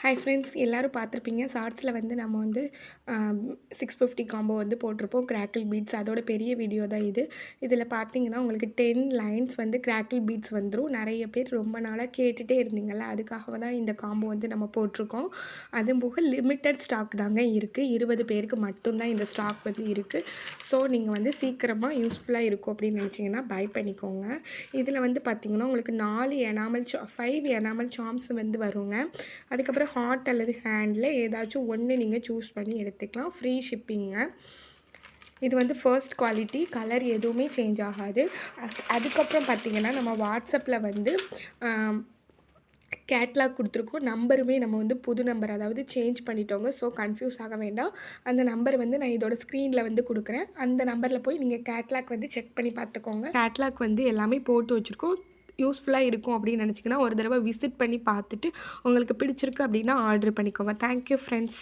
Hi friends, எல்லாரும் பார்த்துருப்பீங்க. ஷார்ட்ஸில் வந்து நம்ம வந்து 650 காம்போ வந்து போட்டிருப்போம். கிராக்கிள் பீட்ஸ் அதோட பெரிய வீடியோ தான் இது. இதில் பார்த்தீங்கன்னா உங்களுக்கு 10 லைன்ஸ் வந்து கிராக்கிள் பீட்ஸ் வந்துடும். நிறைய பேர் ரொம்ப நாளாக கேட்டுகிட்டே இருந்தீங்கள்ல, அதுக்காக தான் இந்த காம்போ வந்து நம்ம போட்டிருக்கோம். அதுவும் போக லிமிட்டட் ஸ்டாக் தாங்க இருக்குது. 20 பேருக்கு மட்டும்தான் இந்த ஸ்டாக் வந்து இருக்குது. ஸோ நீங்கள் வந்து சீக்கிரமாக யூஸ்ஃபுல்லாக இருக்கும் அப்படின்னு நினச்சிங்கன்னா பை பண்ணிக்கோங்க. இதில் வந்து பார்த்திங்கன்னா உங்களுக்கு 5 எனாமல் சார்ம்ஸ் வந்து வருங்க. அதுக்கப்புறம் ஹார்ட் அல்லது ஹேண்டில் ஏதாச்சும் ஒன்று நீங்கள் சூஸ் பண்ணி எடுத்துக்கலாம். ஃப்ரீ ஷிப்பிங்க. இது வந்து ஃபர்ஸ்ட் குவாலிட்டி, கலர் எதுவுமே சேஞ்ச் ஆகாது. அதுக்கப்புறம் பார்த்திங்கன்னா நம்ம வாட்ஸ்அப்பில் வந்து கேட்லாக் கொடுத்துருக்கோம். நம்பருமே நம்ம வந்து புது நம்பர், அதாவது சேஞ்ச் பண்ணிட்டோங்க. ஸோ கன்ஃபியூஸ் ஆக வேண்டாம். அந்த நம்பர் வந்து நான் இதோட ஸ்க்ரீனில் வந்து கொடுக்குறேன். அந்த நம்பரில் போய் நீங்கள் கேட்லாக் வந்து செக் பண்ணி பார்த்துக்கோங்க. கேட்லாக் வந்து எல்லாமே போட்டு வச்சுருக்கோம். யூஸ்ஃபுல்லாக இருக்கும் அப்படின்னு நினச்சிங்கன்னா ஒரு தடவை விசிட் பண்ணி பார்த்துட்டு உங்களுக்கு பிடிச்சிருக்கு அப்படின்னா ஆர்டர் பண்ணிக்கோங்க. Thank you friends.